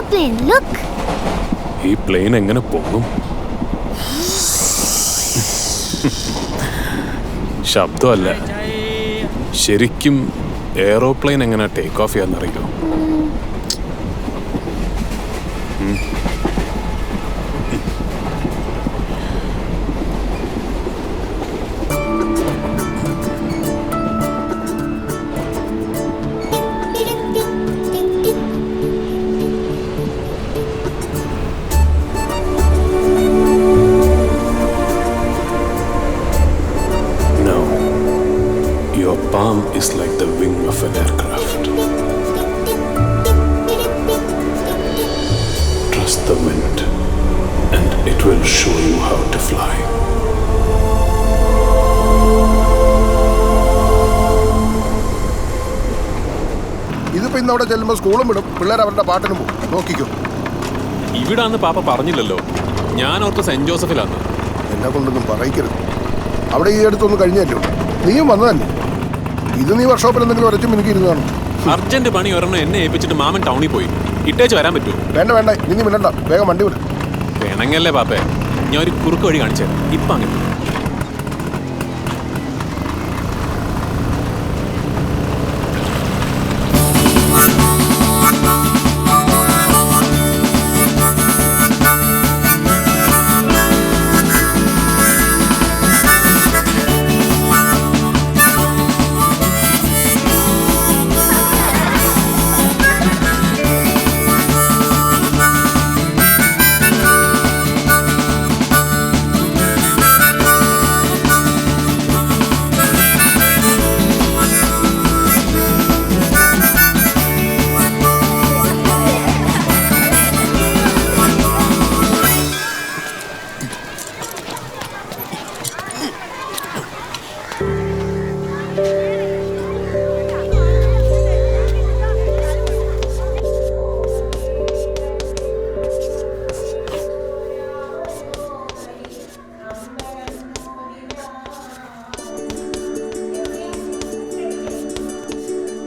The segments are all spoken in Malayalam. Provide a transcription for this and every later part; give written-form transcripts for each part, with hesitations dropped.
plane. Look. ഈ പ്ലെയിൻ എങ്ങനെ പോകും? ശബ്ദമല്ല, ശരിക്കും എയറോപ്ലെയിൻ എങ്ങനെ ടേക്ക് ഓഫ് ചെയ്യാന്നറിയോ? Your palm is like the wing of an aircraft. Trust the wind, and it will show you how to fly. ഇതിപ്പോ ഇന്ന് അവിടെ ചെല്ലുമ്പോൾ സ്കൂളും വിടും, പിള്ളേർ അവരുടെ പാട്ടിനും പോകും. നോക്കിക്കോ. ഇവിടാന്ന് പാപ്പ പറഞ്ഞില്ലല്ലോ. ഞാൻ ഓർത്ത് സെന്റ് ജോസഫിലാന്ന്. എന്നെ കൊണ്ടൊന്നും പറയിക്കരുത്. അവിടെ ഈ അടുത്തൊന്നും കഴിഞ്ഞല്ലോ. നീയും വന്നതല്ലേ. ഇത് നീ വർക്ക്ഷോപ്പിൽ എന്തെങ്കിലും ഉരച്ചും എനിക്ക് ഇരുന്നതാണ്. അർജന്റ് പണി ഒരെണ്ണം എന്നെ ഏൽപ്പിച്ചിട്ട് മാമൻ ടൗണിൽ പോയി. ഇട്ടേച്ച് വരാൻ പറ്റുമോ? വേണ്ട വേണ്ട, ഇനി വിടണ്ട, വേഗം വണ്ടി വിടും. വേണമെങ്കല്ലേ പാപ്പേ, ഞാൻ ഒരു കുറുക്ക് വഴി കാണിച്ചു തരാം. ഇപ്പം അങ്ങനെ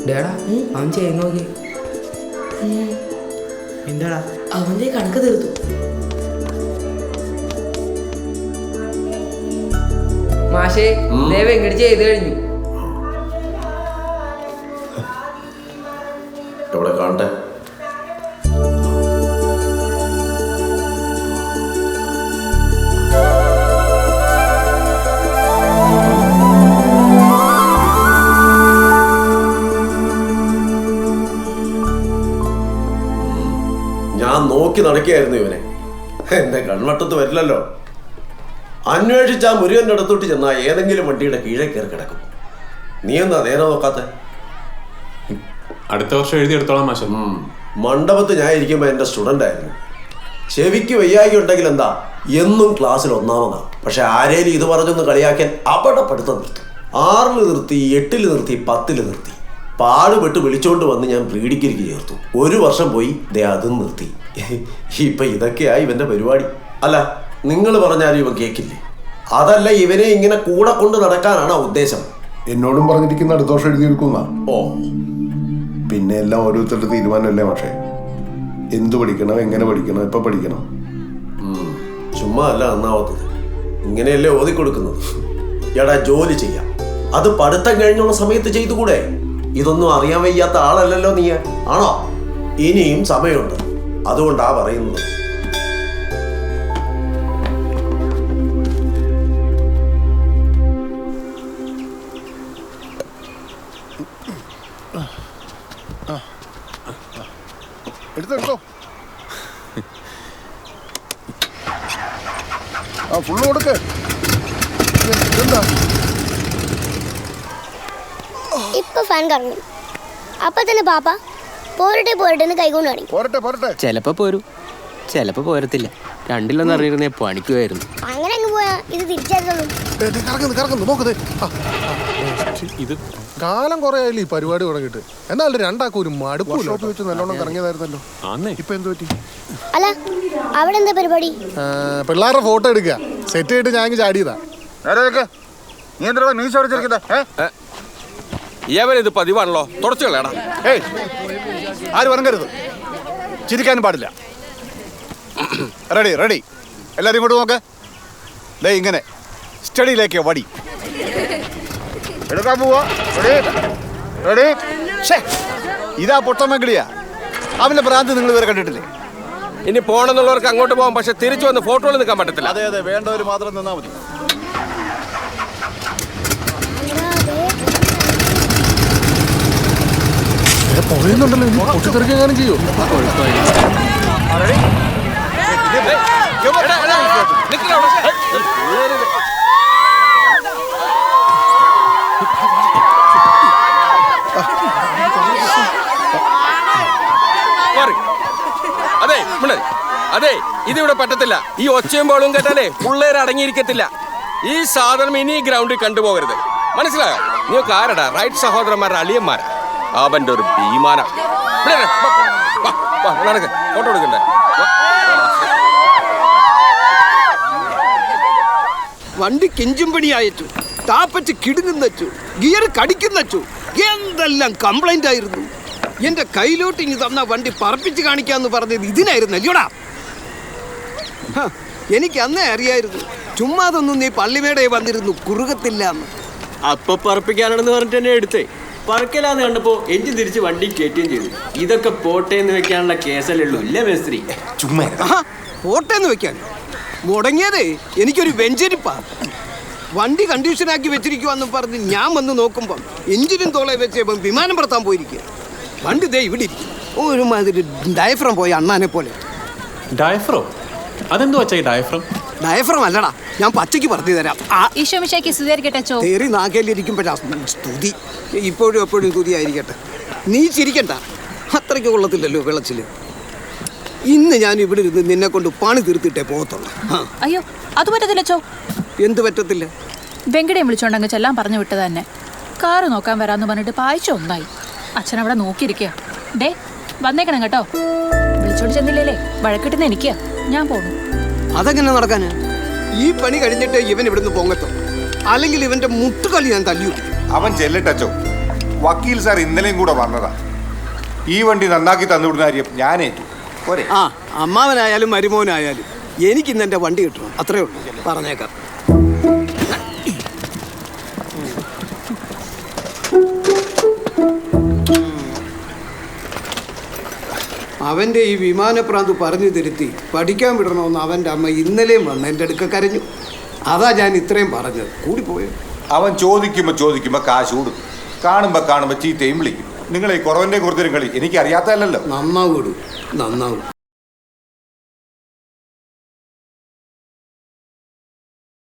ഡേടാ അവൻ ചെയ്ത് നോക്കി. എന്താടാ അവന്റെ കണക്ക് തീർത്തു. മാഷേ ദേവ എങ്ങോട്ട് ചെയ്ത് കഴിഞ്ഞു. എവിടെ കാണട്ടെ? ഞാൻ നോക്കി നടക്കുകയായിരുന്നു ഇവനെ. എന്റെ കൺവട്ടത്ത് വരില്ലല്ലോ. അന്വേഷിച്ച് ആ മുരുകന്റെ അടുത്തോട്ട് ചെന്നാ ഏതെങ്കിലും വണ്ടിയുടെ കീഴേ കയറി കിടക്കും. നീ എന്താ നേരെ നോക്കാത്ത? അടുത്ത വർഷം എഴുതിയെടുത്തോളാം മാഷ. മണ്ഡപത്ത് ഞാൻ ഇരിക്കുമ്പോൾ എൻ്റെ സ്റ്റുഡൻ്റ് ആയിരുന്നു. ചെവിക്ക് വയ്യായി ഉണ്ടെങ്കിൽ എന്താ എന്നും ക്ലാസ്സിൽ ഒന്നാമതാണ്. പക്ഷെ ആരേലും ഇത് പറഞ്ഞൊന്ന് കളിയാക്കാൻ അവിടെ പഠിത്തം നിർത്തി. 6 നിർത്തി, 8 നിർത്തി, 10 നിർത്തി. പാടുപെട്ട് വിളിച്ചോണ്ട് വന്ന് ഞാൻ പ്രീഡിഗ്രിക്ക് ചേർത്തു. 1 വർഷം പോയി, ദേ അതും നിർത്തി. ഇപ്പൊ ഇതൊക്കെയായി ഇവന്റെ പരിപാടി. അല്ല, നിങ്ങൾ പറഞ്ഞാലും ഇവൻ കേൾക്കില്ലേ? അതല്ല, ഇവനെ ഇങ്ങനെ കൂടെ കൊണ്ട് നടക്കാനാണ് ഉദ്ദേശം. എന്നോടും പറഞ്ഞിരിക്കുന്ന അടുത്ത വർഷം എഴുതിയെടുക്കുന്ന. ഓ, പിന്നെ എല്ലാം ഓരോരുത്തരുടെ തീരുമാനമല്ലേ പക്ഷേ. എന്ത് പഠിക്കണം, എങ്ങനെ പഠിക്കണം, എപ്പോൾ പഠിക്കണം? ചുമ്മാ അല്ല നന്നാവത്തത്. ഇങ്ങനെയല്ലേ ഓതി കൊടുക്കുന്നത്. എടാ, ജോലി ചെയ്യാം. അത് പഠിത്തം കഴിഞ്ഞുള്ള സമയത്ത് ചെയ്തുകൂടെ? ഇതൊന്നും അറിയാൻ വയ്യാത്ത ആളല്ലല്ലോ നീ, ആണോ? ഇനിയും സമയമുണ്ട്, അതുകൊണ്ടാ പറയുന്നത്. എടുത്തോ. ആ ഫുള്ള് കൊടുക്ക്. എന്താ ഇപ്പൊ ഫാൻ കറങ്ങും. അപ്പൊ തന്നെ പാപ്പ പോരട്ടെ പോരട്ടെ കൈകൊണ്ട് കാണിക്കും. പോരട്ടെ പോരട്ടെ. ചിലപ്പോ പോരും, ചിലപ്പോ പോരത്തില്ല. രണ്ടിലൊന്നും അറിയിരുന്നേ പണിക്കുമായിരുന്നു. അങ്ങനെ അങ്ങ് പോയാ ഇത് തിരിച്ചറിയുള്ളൂ. കറങ്ങുന്നു നോക്കുന്നത്. ഇത് കാലം കുറെ ആയില്ലേ ഈ പരിപാടി തുടങ്ങിയിട്ട്. എന്നാലും രണ്ടാക്കും ഒരു മടുപ്പ് വെച്ച് നല്ലോണം കറങ്ങിയതായിരുന്നല്ലോ. ഇപ്പൊ എന്ത് പറ്റി? അല്ല, അവിടെ എന്താ പരിപാടി? പിള്ളേരുടെ ഫോട്ടോ എടുക്കുക. സെറ്റ് ആയിട്ട് ഞാൻ ചാടിയതാ. നീ എന്താ മീശ ഇത് പതിവാണല്ലോ. തുടച്ചു കളയടാ. ആര് വറങ്ങരുത്. ചിരിക്കാനും പാടില്ല. റെഡി റെഡി, എല്ലാവരും ഇങ്ങോട്ട് നോക്ക്. ദേ ഇങ്ങനെ സ്റ്റഡിയിലേക്ക് വടി എടുക്കാൻ പോവാ. Ready ready. ഇതാ പൊട്ടമംഗളിയാ. അവന്റെ ഭ്രാന്ത് നിങ്ങൾ ഇവരെ കണ്ടിട്ടില്ലേ? ഇനി പോണെന്നുള്ളവർക്ക് അങ്ങോട്ട് പോകാം, പക്ഷെ തിരിച്ചു വന്ന് ഫോട്ടോയിൽ നിൽക്കാൻ പറ്റത്തില്ല. അതെ അതെ, വേണ്ടവർ മാത്രം നിന്നാ മതി. പറയുന്നുണ്ടല്ലോ, ഇനി പൊട്ടിത്തെറിക്കാനും ചെയ്യോ? അതെ അതെ, ഇതിവിടെ പറ്റത്തില്ല. ഈ ഒച്ചയും ബോളും കേട്ടാലേ പിള്ളേര് അടങ്ങിയിരിക്കത്തില്ല. ഈ സാധനം ഇനി ഗ്രൗണ്ടിൽ കണ്ടുപോകരുത്, മനസ്സിലായോ? നിങ്ങൾക്ക് ആരടാ? റൈറ്റ് സഹോദരന്മാരുടെ അളിയന്മാരാ. അവന്റെ ഒരു ഭീമാന. നടക്ക്, ഫോട്ടോ എടുക്കണ്ടേ? വണ്ടി കിഞ്ചും പണിയായിട്ടു, താപ്പറ്റ് കിടുങ്ങുന്നു, ഗിയർ കടിക്കുന്നു, എന്തെല്ലാം കംപ്ലൈന്റ് ആയിരുന്നു. എന്റെ കയ്യിലോട്ട് ഇനി തന്ന വണ്ടി പറപ്പിച്ച് കാണിക്കാന്ന് പറഞ്ഞത് ഇതിനായിരുന്നു അല്ലയോടാ. എനിക്ക് അന്നേ അറിയായിരുന്നു, ചുമ്മാതൊന്നും നീ പള്ളിമേടെ വന്നിരുന്നു കുറുകത്തില്ല എന്ന്. അപ്പൊ പറപ്പിക്കാനാണെന്ന് പറഞ്ഞിട്ട് തന്നെ എടുത്തേ. പറക്കലാന്ന് കണ്ടപ്പോ എഞ്ചിൻ തിരിച്ച് വണ്ടി കയറ്റുകയും ചെയ്തു. ഇതൊക്കെ പോട്ടേന്ന് വെക്കാനുള്ള കേസല്ലേ ഉള്ളൂ, ഇല്ലേ മേസ്ത്രി? പോട്ടേന്ന് വെക്കാൻ മുടങ്ങിയതേ എനിക്കൊരു വെഞ്ചരിപ്പാ. വണ്ടി കണ്ടീഷനാക്കി വെച്ചിരിക്കുവാന്ന് പറഞ്ഞ് ഞാൻ വന്ന് നോക്കുമ്പം എഞ്ചിനും തോളെ വെച്ച് വിമാനം പറത്താൻ പോയിരിക്കുക. വണ്ടി ദേ ഇവിടെ ഇരിക്കും, ഒരുമാതിരി ഡയഫ്രം പോയ അണ്ണാനെ പോലെ. ഡയഫ്രോ? അതെന്തു വച്ചാ ഈ ഡയഫ്രം? ഡയഫ്രം അല്ലടാ, ഞാൻ പച്ചയ്ക്ക് പറഞ്ഞു തരാം. ഈശോമിശിഹായ്ക്ക് സ്തുതിയായിരിക്കട്ടെ അച്ചോ. തേറി നാക്കേലിരിക്കുമ്പോഴാ സ്തുതി. ഇപ്പോഴും എപ്പോഴും സ്തുതി ആയിരിക്കട്ടെ. നീ ചിരിക്കണ്ട, അത്രയ്ക്ക് കൊള്ളത്തില്ലല്ലോ വെള്ളച്ചില്. ഇന്ന് ഞാൻ ഇവിടെ ഇരുന്ന് നിന്നെ കൊണ്ട് പണി തീർത്തിട്ടേ പോകത്തുള്ളൂ. അയ്യോ, അത് പറ്റത്തില്ല അച്ചോ. എന്ത് പറ്റത്തില്ല? വെങ്കടയും വിളിച്ചോണ്ടങ്ങ് ചെല്ലാൻ പറഞ്ഞു വിട്ടത് തന്നെ. കാറ് നോക്കാൻ വരാന്ന് പറഞ്ഞിട്ട് പായിച്ച ഒന്നായി. അച്ഛൻ അവിടെ നോക്കിയിരിക്കുക. ഡേ വന്നേക്കണം കേട്ടോ. വിളിച്ചോണ്ട് ചെന്നില്ലേ വഴക്കിട്ടുന്ന എനിക്കാ. ഞാൻ പോണു. അതെങ്ങനെ നടക്കാന്? ഈ പണി കഴിഞ്ഞിട്ട് ഇവൻ ഇവിടുന്ന് പോങ്ങത്തും, അല്ലെങ്കിൽ ഇവന്റെ മുട്ടുകളി ഞാൻ തല്ലി. അവൻ ചെല്ലട്ടച്ചോ. വക്കീൽ സാർ ഇന്നലെയും കൂടെ വന്നതാ. ഈ വണ്ടി നന്നാക്കി തന്നുവിടുന്ന കാര്യം ഞാനേറ്റു. ആ, അമ്മാവനായാലും മരുമോനായാലും എനിക്കിന്ന് എൻ്റെ വണ്ടി കിട്ടണം, അത്രേ ഉള്ളൂ. പറഞ്ഞേക്കാം. അവൻ്റെ ഈ വിമാനപ്രാന്ത് പറഞ്ഞു തിരുത്തി പഠിക്കാൻ വിടണമെന്ന് അവൻ്റെ അമ്മ ഇന്നലെയും വന്ന് എൻ്റെ അടുക്ക കരഞ്ഞു. അതാ ഞാൻ ഇത്രയും പറഞ്ഞത്. കൂടിപ്പോയോ? അവൻ ചോദിക്കുമ്പോ കാശ് കൊടുക്കും, കാണുമ്പോ ചീത്തയും വിളിക്കും. നിങ്ങൾ ഈ കുറവന്റെ കൂടുതലും കളി എനിക്ക് അറിയാത്തല്ലോ. നന്നാവൂടു, നന്നാവും.